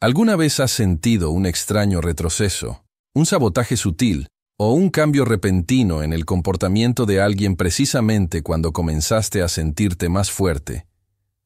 ¿Alguna vez has sentido un extraño retroceso, un sabotaje sutil o un cambio repentino en el comportamiento de alguien precisamente cuando comenzaste a sentirte más fuerte,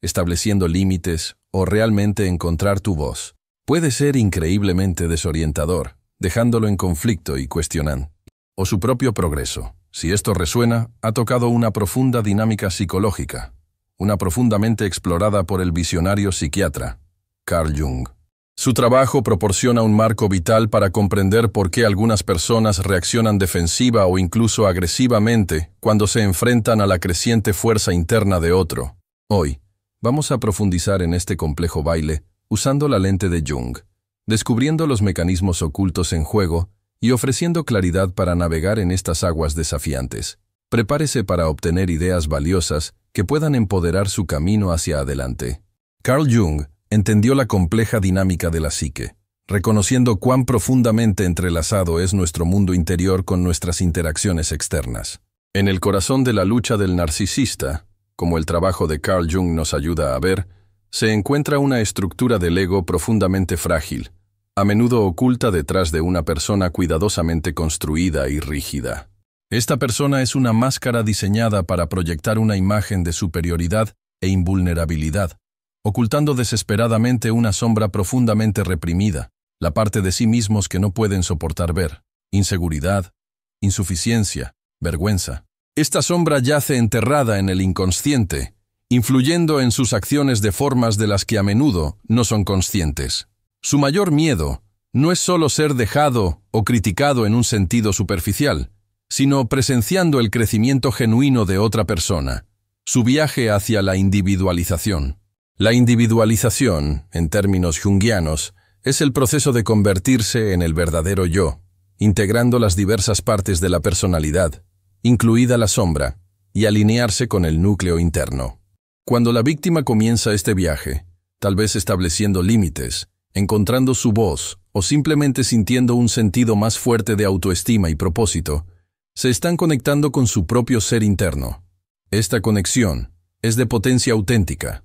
estableciendo límites o realmente encontrar tu voz? Puede ser increíblemente desorientador, dejándolo en conflicto y cuestionando o su propio progreso. Si esto resuena, ha tocado una profunda dinámica psicológica, una profundamente explorada por el visionario psiquiatra Carl Jung. Su trabajo proporciona un marco vital para comprender por qué algunas personas reaccionan defensiva o incluso agresivamente cuando se enfrentan a la creciente fuerza interna de otro. Hoy, vamos a profundizar en este complejo baile usando la lente de Jung, descubriendo los mecanismos ocultos en juego y ofreciendo claridad para navegar en estas aguas desafiantes. Prepárese para obtener ideas valiosas que puedan empoderar su camino hacia adelante. Carl Jung entendió la compleja dinámica de la psique, reconociendo cuán profundamente entrelazado es nuestro mundo interior con nuestras interacciones externas. En el corazón de la lucha del narcisista, como el trabajo de Carl Jung nos ayuda a ver, se encuentra una estructura del ego profundamente frágil, a menudo oculta detrás de una persona cuidadosamente construida y rígida. Esta persona es una máscara diseñada para proyectar una imagen de superioridad e invulnerabilidad, ocultando desesperadamente una sombra profundamente reprimida, la parte de sí mismos que no pueden soportar ver: inseguridad, insuficiencia, vergüenza. Esta sombra yace enterrada en el inconsciente, influyendo en sus acciones de formas de las que a menudo no son conscientes. Su mayor miedo no es solo ser dejado o criticado en un sentido superficial, sino presenciando el crecimiento genuino de otra persona, su viaje hacia la individualización. La individualización, en términos junguianos, es el proceso de convertirse en el verdadero yo, integrando las diversas partes de la personalidad, incluida la sombra, y alinearse con el núcleo interno. Cuando la víctima comienza este viaje, tal vez estableciendo límites, encontrando su voz o simplemente sintiendo un sentido más fuerte de autoestima y propósito, se están conectando con su propio ser interno. Esta conexión es de potencia auténtica,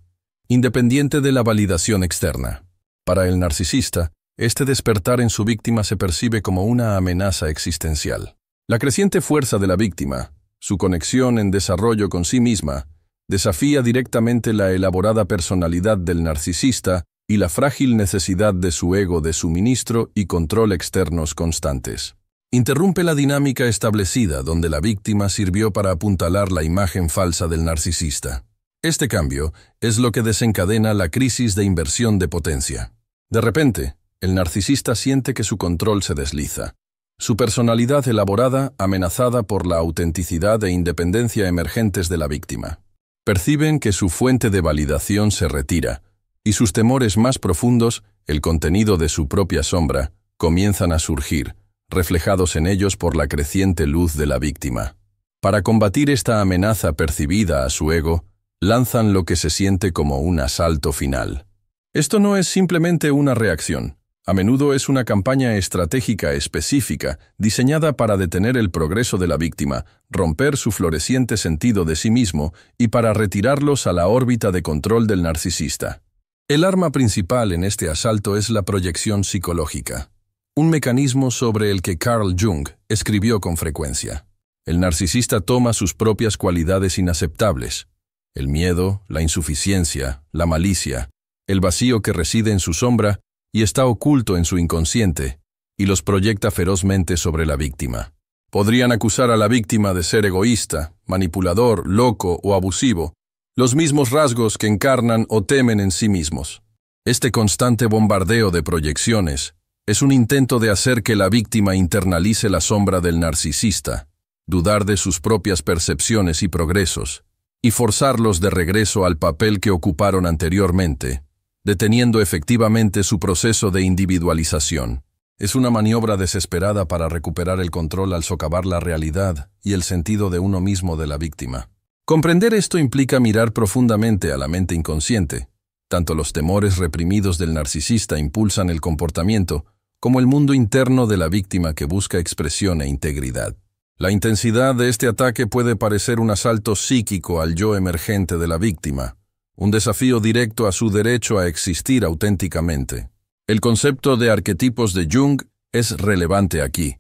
independiente de la validación externa. Para el narcisista, este despertar en su víctima se percibe como una amenaza existencial. La creciente fuerza de la víctima, su conexión en desarrollo con sí misma, desafía directamente la elaborada personalidad del narcisista y la frágil necesidad de su ego de suministro y control externos constantes. Interrumpe la dinámica establecida donde la víctima sirvió para apuntalar la imagen falsa del narcisista. Este cambio es lo que desencadena la crisis de inversión de potencia. De repente, el narcisista siente que su control se desliza. Su personalidad elaborada amenazada por la autenticidad e independencia emergentes de la víctima. Perciben que su fuente de validación se retira, y sus temores más profundos, el contenido de su propia sombra, comienzan a surgir, reflejados en ellos por la creciente luz de la víctima. Para combatir esta amenaza percibida a su ego, lanzan lo que se siente como un asalto final. Esto no es simplemente una reacción. A menudo es una campaña estratégica específica diseñada para detener el progreso de la víctima, romper su floreciente sentido de sí mismo y para retirarlos a la órbita de control del narcisista. El arma principal en este asalto es la proyección psicológica, un mecanismo sobre el que Carl Jung escribió con frecuencia. El narcisista toma sus propias cualidades inaceptables: el miedo, la insuficiencia, la malicia, el vacío que reside en su sombra y está oculto en su inconsciente, y los proyecta ferozmente sobre la víctima. Podrían acusar a la víctima de ser egoísta, manipulador, loco o abusivo, los mismos rasgos que encarnan o temen en sí mismos. Este constante bombardeo de proyecciones es un intento de hacer que la víctima internalice la sombra del narcisista, dudar de sus propias percepciones y progresos, y forzarlos de regreso al papel que ocuparon anteriormente, deteniendo efectivamente su proceso de individualización. Es una maniobra desesperada para recuperar el control al socavar la realidad y el sentido de uno mismo de la víctima. Comprender esto implica mirar profundamente a la mente inconsciente. Tanto los temores reprimidos del narcisista impulsan el comportamiento, como el mundo interno de la víctima que busca expresión e integridad. La intensidad de este ataque puede parecer un asalto psíquico al yo emergente de la víctima, un desafío directo a su derecho a existir auténticamente. El concepto de arquetipos de Jung es relevante aquí.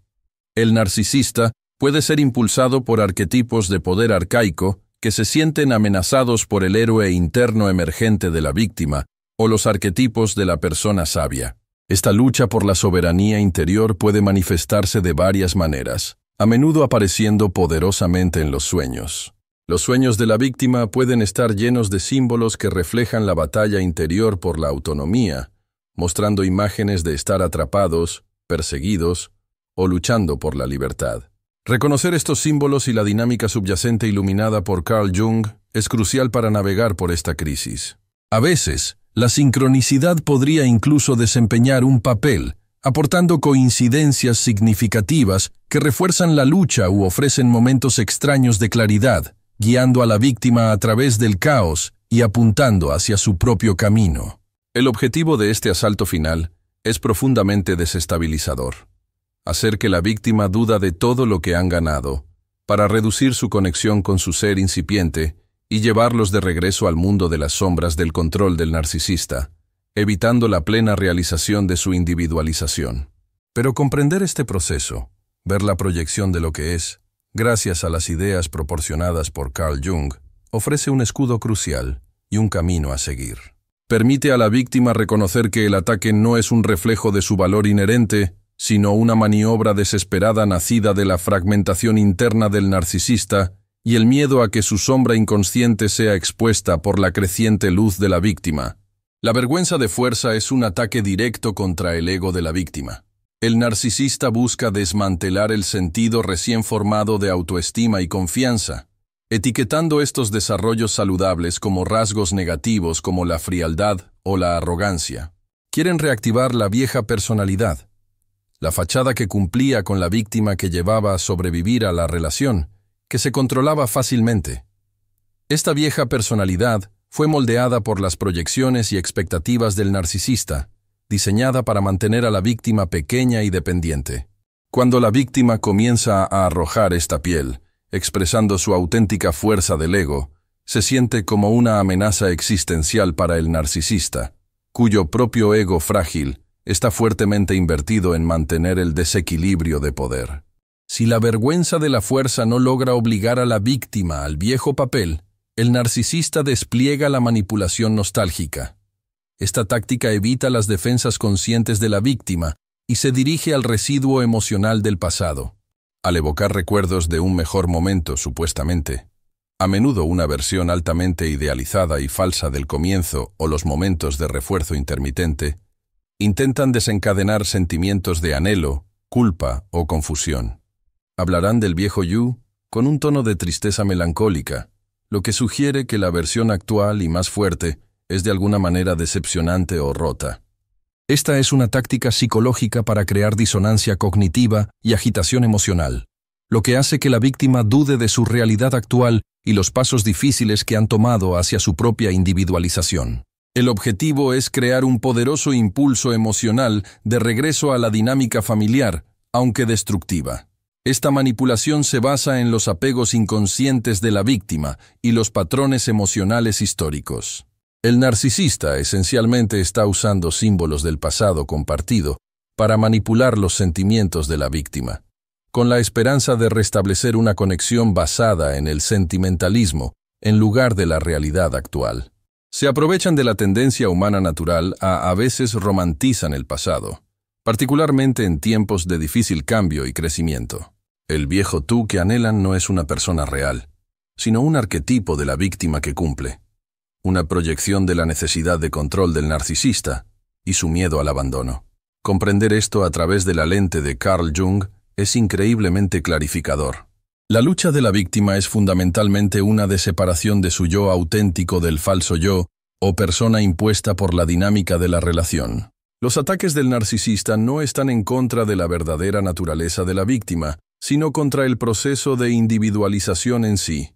El narcisista puede ser impulsado por arquetipos de poder arcaico que se sienten amenazados por el héroe interno emergente de la víctima o los arquetipos de la persona sabia. Esta lucha por la soberanía interior puede manifestarse de varias maneras, a menudo apareciendo poderosamente en los sueños. Los sueños de la víctima pueden estar llenos de símbolos que reflejan la batalla interior por la autonomía, mostrando imágenes de estar atrapados, perseguidos o luchando por la libertad. Reconocer estos símbolos y la dinámica subyacente iluminada por Carl Jung es crucial para navegar por esta crisis. A veces, la sincronicidad podría incluso desempeñar un papel, aportando coincidencias significativas que refuerzan la lucha u ofrecen momentos extraños de claridad, guiando a la víctima a través del caos y apuntando hacia su propio camino. El objetivo de este asalto final es profundamente desestabilizador. Hacer que la víctima duda de todo lo que han ganado, para reducir su conexión con su ser incipiente y llevarlos de regreso al mundo de las sombras del control del narcisista, evitando la plena realización de su individualización. Pero comprender este proceso, ver la proyección de lo que es, gracias a las ideas proporcionadas por Carl Jung, ofrece un escudo crucial y un camino a seguir. Permite a la víctima reconocer que el ataque no es un reflejo de su valor inherente, sino una maniobra desesperada nacida de la fragmentación interna del narcisista y el miedo a que su sombra inconsciente sea expuesta por la creciente luz de la víctima. La vergüenza de fuerza es un ataque directo contra el ego de la víctima. El narcisista busca desmantelar el sentido recién formado de autoestima y confianza, etiquetando estos desarrollos saludables como rasgos negativos como la frialdad o la arrogancia. Quieren reactivar la vieja personalidad, la fachada que cumplía con la víctima que llevaba a sobrevivir a la relación, que se controlaba fácilmente. Esta vieja personalidad fue moldeada por las proyecciones y expectativas del narcisista, diseñada para mantener a la víctima pequeña y dependiente. Cuando la víctima comienza a arrojar esta piel, expresando su auténtica fuerza del ego, se siente como una amenaza existencial para el narcisista, cuyo propio ego frágil está fuertemente invertido en mantener el desequilibrio de poder. Si la vergüenza de la fuerza no logra obligar a la víctima al viejo papel, el narcisista despliega la manipulación nostálgica. Esta táctica evita las defensas conscientes de la víctima y se dirige al residuo emocional del pasado. Al evocar recuerdos de un mejor momento, supuestamente, a menudo una versión altamente idealizada y falsa del comienzo o los momentos de refuerzo intermitente, intentan desencadenar sentimientos de anhelo, culpa o confusión. Hablarán del viejo Yu con un tono de tristeza melancólica, lo que sugiere que la versión actual y más fuerte es de alguna manera decepcionante o rota. Esta es una táctica psicológica para crear disonancia cognitiva y agitación emocional, lo que hace que la víctima dude de su realidad actual y los pasos difíciles que han tomado hacia su propia individualización. El objetivo es crear un poderoso impulso emocional de regreso a la dinámica familiar, aunque destructiva. Esta manipulación se basa en los apegos inconscientes de la víctima y los patrones emocionales históricos. El narcisista esencialmente está usando símbolos del pasado compartido para manipular los sentimientos de la víctima, con la esperanza de restablecer una conexión basada en el sentimentalismo en lugar de la realidad actual. Se aprovechan de la tendencia humana natural a veces romantizan el pasado, particularmente en tiempos de difícil cambio y crecimiento. El viejo tú que anhelan no es una persona real, sino un arquetipo de la víctima que cumple, una proyección de la necesidad de control del narcisista y su miedo al abandono. Comprender esto a través de la lente de Carl Jung es increíblemente clarificador. La lucha de la víctima es fundamentalmente una de separación de su yo auténtico del falso yo o persona impuesta por la dinámica de la relación. Los ataques del narcisista no están en contra de la verdadera naturaleza de la víctima, sino contra el proceso de individualización en sí.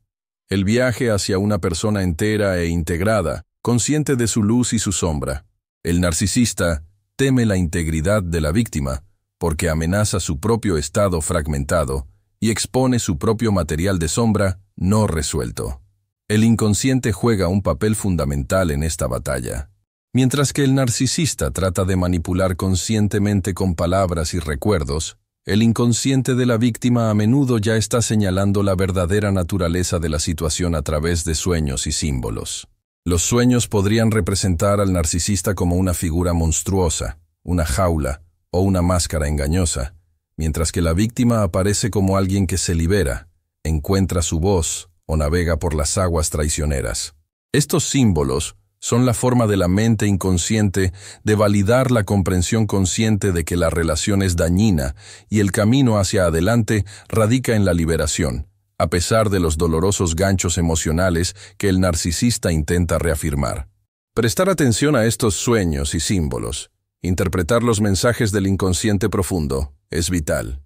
El viaje hacia una persona entera e integrada, consciente de su luz y su sombra. El narcisista teme la integridad de la víctima porque amenaza su propio estado fragmentado y expone su propio material de sombra no resuelto. El inconsciente juega un papel fundamental en esta batalla. Mientras que el narcisista trata de manipular conscientemente con palabras y recuerdos, el inconsciente de la víctima a menudo ya está señalando la verdadera naturaleza de la situación a través de sueños y símbolos. Los sueños podrían representar al narcisista como una figura monstruosa, una jaula o una máscara engañosa, mientras que la víctima aparece como alguien que se libera, encuentra su voz o navega por las aguas traicioneras. Estos símbolos son la forma de la mente inconsciente de validar la comprensión consciente de que la relación es dañina y el camino hacia adelante radica en la liberación, a pesar de los dolorosos ganchos emocionales que el narcisista intenta reafirmar. Prestar atención a estos sueños y símbolos, interpretar los mensajes del inconsciente profundo, es vital.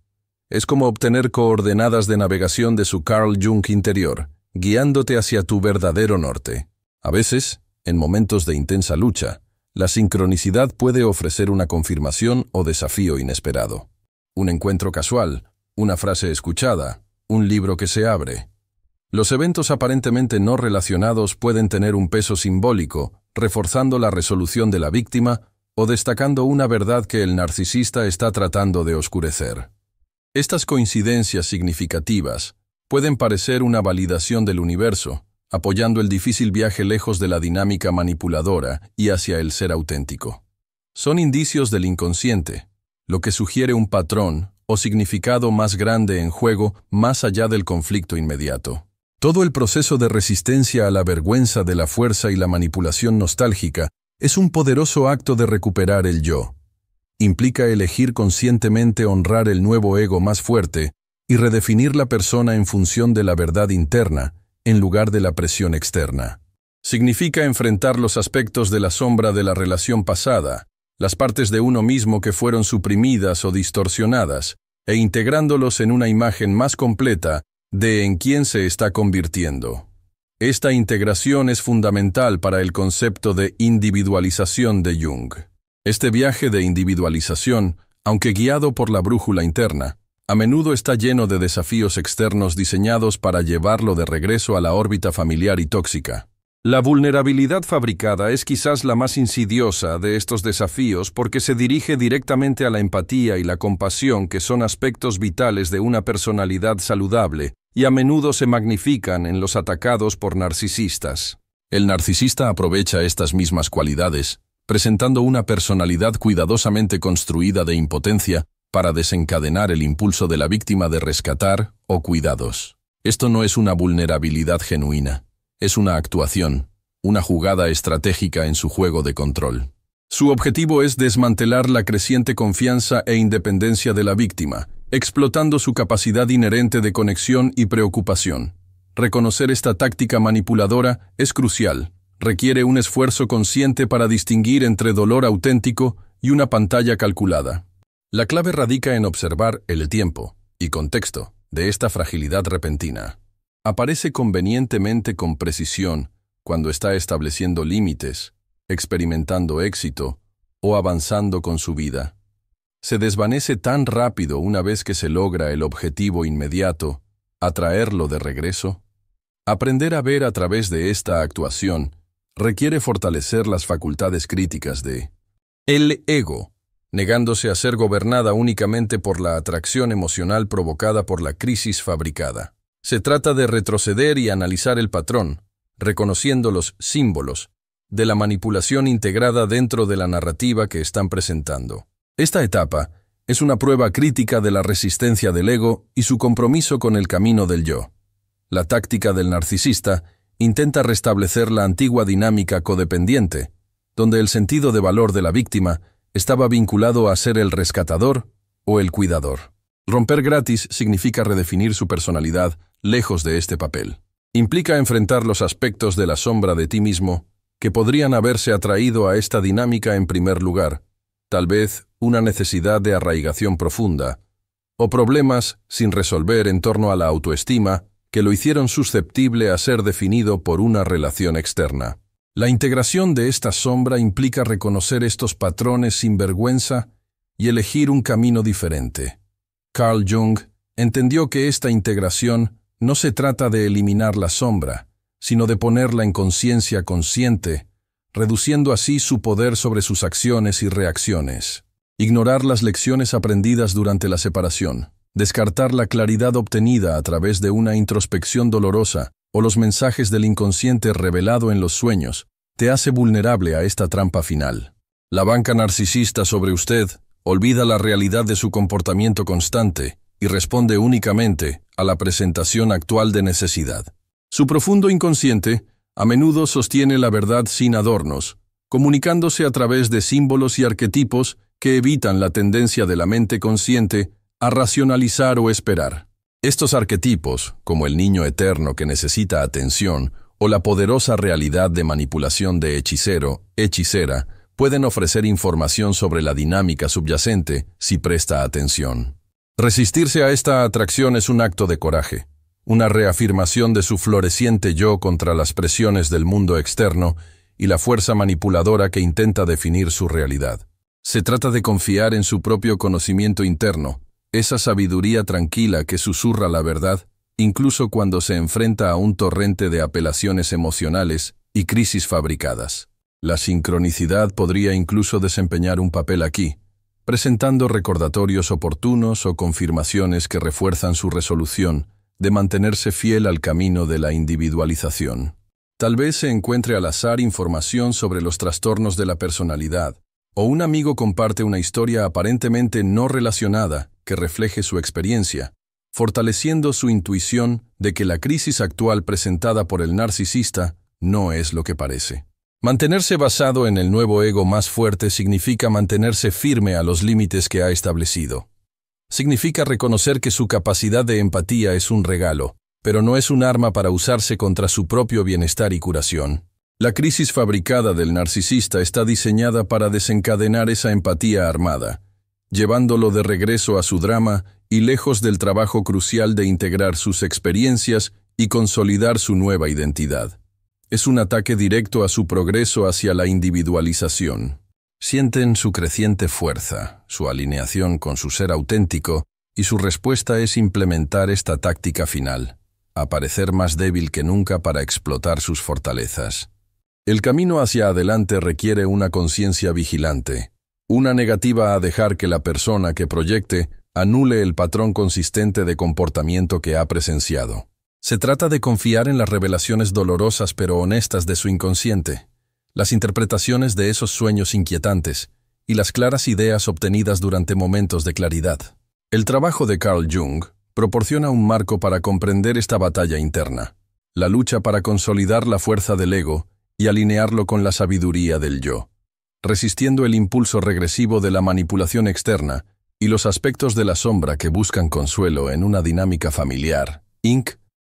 Es como obtener coordenadas de navegación de su Carl Jung interior, guiándote hacia tu verdadero norte. A veces, en momentos de intensa lucha, la sincronicidad puede ofrecer una confirmación o desafío inesperado. Un encuentro casual, una frase escuchada, un libro que se abre. Los eventos aparentemente no relacionados pueden tener un peso simbólico, reforzando la resolución de la víctima o destacando una verdad que el narcisista está tratando de oscurecer. Estas coincidencias significativas pueden parecer una validación del universo, apoyando el difícil viaje lejos de la dinámica manipuladora y hacia el ser auténtico. Son indicios del inconsciente, lo que sugiere un patrón o significado más grande en juego más allá del conflicto inmediato. Todo el proceso de resistencia a la vergüenza de la fuerza y la manipulación nostálgica es un poderoso acto de recuperar el yo. Implica elegir conscientemente honrar el nuevo ego más fuerte y redefinir la persona en función de la verdad interna, en lugar de la presión externa. Significa enfrentar los aspectos de la sombra de la relación pasada, las partes de uno mismo que fueron suprimidas o distorsionadas, e integrándolos en una imagen más completa de en quién se está convirtiendo. Esta integración es fundamental para el concepto de individualización de Jung. Este viaje de individualización, aunque guiado por la brújula interna, a menudo está lleno de desafíos externos diseñados para llevarlo de regreso a la órbita familiar y tóxica. La vulnerabilidad fabricada es quizás la más insidiosa de estos desafíos porque se dirige directamente a la empatía y la compasión, que son aspectos vitales de una personalidad saludable y a menudo se magnifican en los atacados por narcisistas. El narcisista aprovecha estas mismas cualidades, presentando una personalidad cuidadosamente construida de impotencia para desencadenar el impulso de la víctima de rescatar o cuidados. Esto no es una vulnerabilidad genuina, es una actuación, una jugada estratégica en su juego de control. Su objetivo es desmantelar la creciente confianza e independencia de la víctima, explotando su capacidad inherente de conexión y preocupación. Reconocer esta táctica manipuladora es crucial. Requiere un esfuerzo consciente para distinguir entre dolor auténtico y una pantalla calculada. La clave radica en observar el tiempo y contexto de esta fragilidad repentina. Aparece convenientemente con precisión cuando está estableciendo límites, experimentando éxito o avanzando con su vida. Se desvanece tan rápido una vez que se logra el objetivo inmediato, atraerlo de regreso. Aprender a ver a través de esta actuación requiere fortalecer las facultades críticas de el ego, negándose a ser gobernada únicamente por la atracción emocional provocada por la crisis fabricada. Se trata de retroceder y analizar el patrón, reconociendo los símbolos de la manipulación integrada dentro de la narrativa que están presentando. Esta etapa es una prueba crítica de la resistencia del ego y su compromiso con el camino del yo. La táctica del narcisista intenta restablecer la antigua dinámica codependiente, donde el sentido de valor de la víctima estaba vinculado a ser el rescatador o el cuidador. Romper gratis significa redefinir su personalidad lejos de este papel. Implica enfrentar los aspectos de la sombra de ti mismo que podrían haberse atraído a esta dinámica en primer lugar, tal vez una necesidad de arraigación profunda, o problemas sin resolver en torno a la autoestima que lo hicieron susceptible a ser definido por una relación externa. La integración de esta sombra implica reconocer estos patrones sin vergüenza y elegir un camino diferente. Carl Jung entendió que esta integración no se trata de eliminar la sombra, sino de ponerla en conciencia consciente, reduciendo así su poder sobre sus acciones y reacciones. Ignorar las lecciones aprendidas durante la separación, descartar la claridad obtenida a través de una introspección dolorosa o los mensajes del inconsciente revelado en los sueños, te hace vulnerable a esta trampa final. La banca narcisista sobre usted olvida la realidad de su comportamiento constante y responde únicamente a la presentación actual de necesidad. Su profundo inconsciente a menudo sostiene la verdad sin adornos, comunicándose a través de símbolos y arquetipos que evitan la tendencia de la mente consciente a racionalizar o esperar. Estos arquetipos, como el niño eterno que necesita atención o la poderosa realidad de manipulación de hechicero, hechicera, pueden ofrecer información sobre la dinámica subyacente si presta atención. Resistirse a esta atracción es un acto de coraje, una reafirmación de su floreciente yo contra las presiones del mundo externo y la fuerza manipuladora que intenta definir su realidad. Se trata de confiar en su propio conocimiento interno, esa sabiduría tranquila que susurra la verdad, incluso cuando se enfrenta a un torrente de apelaciones emocionales y crisis fabricadas. La sincronicidad podría incluso desempeñar un papel aquí, presentando recordatorios oportunos o confirmaciones que refuerzan su resolución de mantenerse fiel al camino de la individualización. Tal vez se encuentre al azar información sobre los trastornos de la personalidad, o un amigo comparte una historia aparentemente no relacionada que refleje su experiencia, fortaleciendo su intuición de que la crisis actual presentada por el narcisista no es lo que parece. Mantenerse basado en el nuevo ego más fuerte significa mantenerse firme a los límites que ha establecido. Significa reconocer que su capacidad de empatía es un regalo, pero no es un arma para usarse contra su propio bienestar y curación. La crisis fabricada del narcisista está diseñada para desencadenar esa empatía armada, llevándolo de regreso a su drama y lejos del trabajo crucial de integrar sus experiencias y consolidar su nueva identidad. Es un ataque directo a su progreso hacia la individualización. Sienten su creciente fuerza, su alineación con su ser auténtico, y su respuesta es implementar esta táctica final, aparecer más débil que nunca para explotar sus fortalezas. El camino hacia adelante requiere una conciencia vigilante, una negativa a dejar que la persona que proyecte anule el patrón consistente de comportamiento que ha presenciado. Se trata de confiar en las revelaciones dolorosas pero honestas de su inconsciente, las interpretaciones de esos sueños inquietantes y las claras ideas obtenidas durante momentos de claridad. El trabajo de Carl Jung proporciona un marco para comprender esta batalla interna, la lucha para consolidar la fuerza del ego y alinearlo con la sabiduría del yo, resistiendo el impulso regresivo de la manipulación externa y los aspectos de la sombra que buscan consuelo en una dinámica familiar,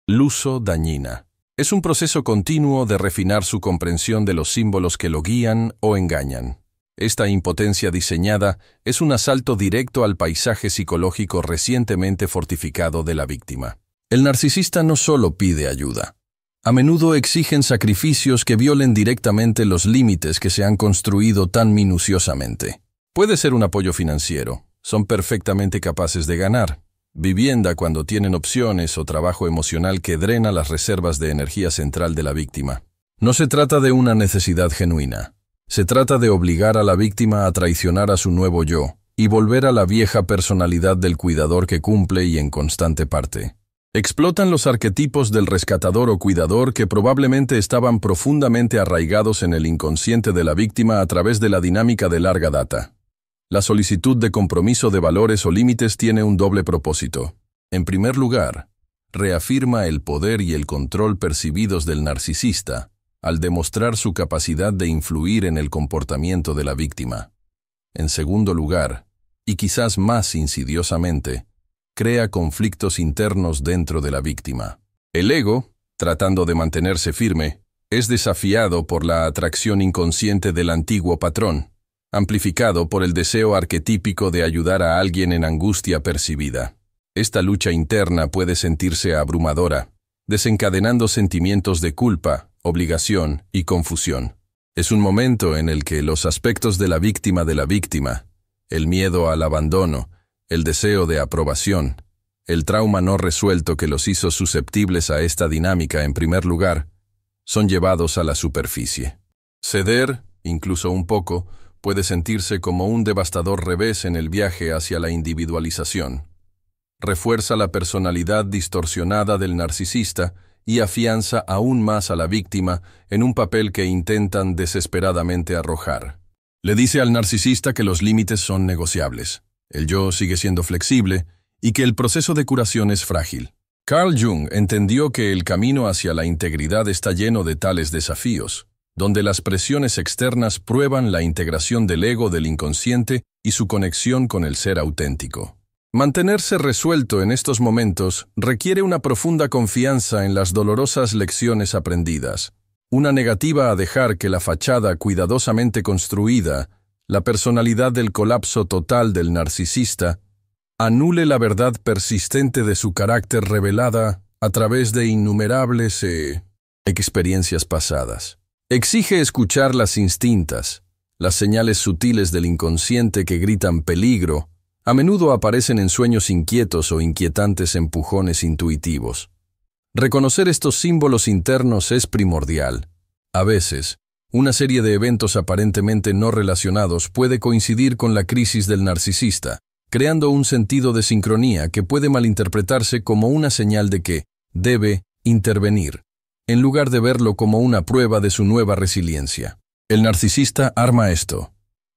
luso-dañina. Es un proceso continuo de refinar su comprensión de los símbolos que lo guían o engañan. Esta impotencia diseñada es un asalto directo al paisaje psicológico recientemente fortificado de la víctima. El narcisista no solo pide ayuda. A menudo exigen sacrificios que violen directamente los límites que se han construido tan minuciosamente. Puede ser un apoyo financiero. Son perfectamente capaces de ganar. Vivienda cuando tienen opciones o trabajo emocional que drena las reservas de energía central de la víctima. No se trata de una necesidad genuina. Se trata de obligar a la víctima a traicionar a su nuevo yo y volver a la vieja personalidad del cuidador que cumple y en constante parte. Explotan los arquetipos del rescatador o cuidador que probablemente estaban profundamente arraigados en el inconsciente de la víctima a través de la dinámica de larga data. La solicitud de compromiso de valores o límites tiene un doble propósito. En primer lugar, reafirma el poder y el control percibidos del narcisista al demostrar su capacidad de influir en el comportamiento de la víctima. En segundo lugar, y quizás más insidiosamente, crea conflictos internos dentro de la víctima. El ego, tratando de mantenerse firme, es desafiado por la atracción inconsciente del antiguo patrón, amplificado por el deseo arquetípico de ayudar a alguien en angustia percibida. Esta lucha interna puede sentirse abrumadora, desencadenando sentimientos de culpa, obligación y confusión. Es un momento en el que los aspectos de la víctima, el miedo al abandono, el deseo de aprobación, el trauma no resuelto que los hizo susceptibles a esta dinámica en primer lugar, son llevados a la superficie. Ceder, incluso un poco, puede sentirse como un devastador revés en el viaje hacia la individualización. Refuerza la personalidad distorsionada del narcisista y afianza aún más a la víctima en un papel que intentan desesperadamente arrojar. Le dice al narcisista que los límites son negociables, el yo sigue siendo flexible y que el proceso de curación es frágil. Carl Jung entendió que el camino hacia la integridad está lleno de tales desafíos, donde las presiones externas prueban la integración del ego del inconsciente y su conexión con el ser auténtico. Mantenerse resuelto en estos momentos requiere una profunda confianza en las dolorosas lecciones aprendidas, una negativa a dejar que la fachada cuidadosamente construida, la personalidad del colapso total del narcisista, anule la verdad persistente de su carácter revelada a través de innumerables experiencias pasadas. Exige escuchar las instintas, las señales sutiles del inconsciente que gritan peligro. A menudo aparecen en sueños inquietos o inquietantes empujones intuitivos. Reconocer estos símbolos internos es primordial. A veces, una serie de eventos aparentemente no relacionados puede coincidir con la crisis del narcisista, creando un sentido de sincronía que puede malinterpretarse como una señal de que debe intervenir, en lugar de verlo como una prueba de su nueva resiliencia. El narcisista arma esto,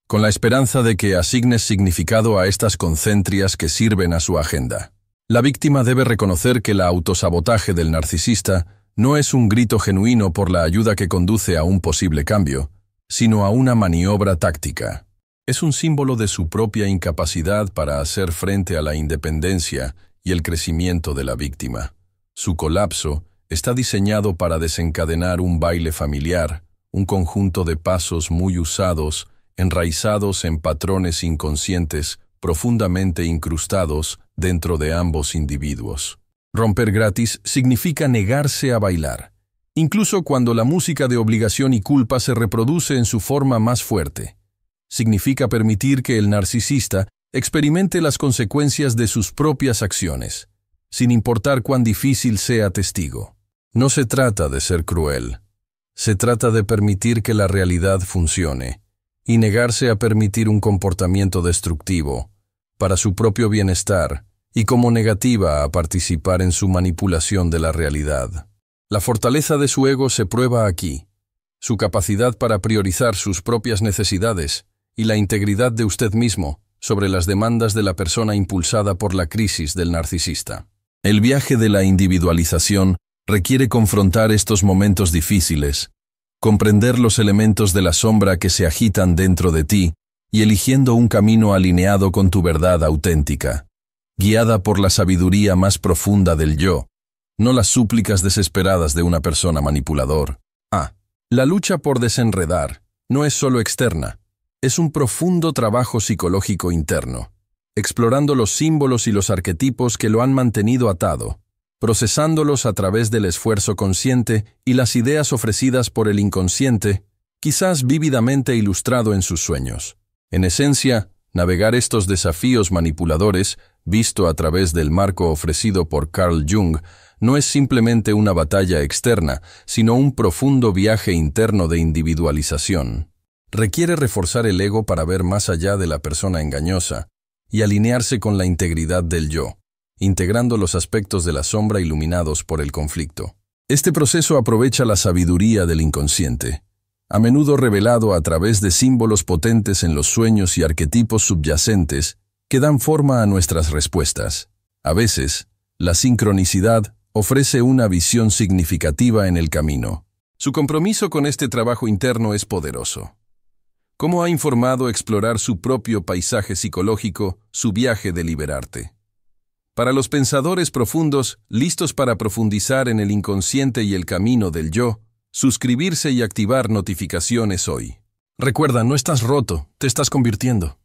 con la esperanza de que asignes significado a estas concentrias que sirven a su agenda. La víctima debe reconocer que el autosabotaje del narcisista no es un grito genuino por la ayuda que conduce a un posible cambio, sino a una maniobra táctica. Es un símbolo de su propia incapacidad para hacer frente a la independencia y el crecimiento de la víctima. Su colapso está diseñado para desencadenar un baile familiar, un conjunto de pasos muy usados, enraizados en patrones inconscientes profundamente incrustados dentro de ambos individuos. Romper gratis significa negarse a bailar, incluso cuando la música de obligación y culpa se reproduce en su forma más fuerte. Significa permitir que el narcisista experimente las consecuencias de sus propias acciones, sin importar cuán difícil sea testigo. No se trata de ser cruel, se trata de permitir que la realidad funcione, y negarse a permitir un comportamiento destructivo, para su propio bienestar, y como negativa a participar en su manipulación de la realidad. La fortaleza de su ego se prueba aquí, su capacidad para priorizar sus propias necesidades y la integridad de usted mismo sobre las demandas de la persona impulsada por la crisis del narcisista. El viaje de la individualización requiere confrontar estos momentos difíciles, comprender los elementos de la sombra que se agitan dentro de ti y eligiendo un camino alineado con tu verdad auténtica, guiada por la sabiduría más profunda del yo, no las súplicas desesperadas de una persona manipulador. La lucha por desenredar no es solo externa, es un profundo trabajo psicológico interno, explorando los símbolos y los arquetipos que lo han mantenido atado, procesándolos a través del esfuerzo consciente y las ideas ofrecidas por el inconsciente, quizás vívidamente ilustrado en sus sueños. En esencia, navegar estos desafíos manipuladores, visto a través del marco ofrecido por Carl Jung, no es simplemente una batalla externa, sino un profundo viaje interno de individualización. Requiere reforzar el ego para ver más allá de la persona engañosa y alinearse con la integridad del yo, integrando los aspectos de la sombra iluminados por el conflicto. Este proceso aprovecha la sabiduría del inconsciente, a menudo revelado a través de símbolos potentes en los sueños y arquetipos subyacentes que dan forma a nuestras respuestas. A veces, la sincronicidad ofrece una visión significativa en el camino. Su compromiso con este trabajo interno es poderoso. ¿Cómo ha informado explorar su propio paisaje psicológico, su viaje de liberarte? Para los pensadores profundos, listos para profundizar en el inconsciente y el camino del yo, suscribirse y activar notificaciones hoy. Recuerda, no estás roto, te estás convirtiendo.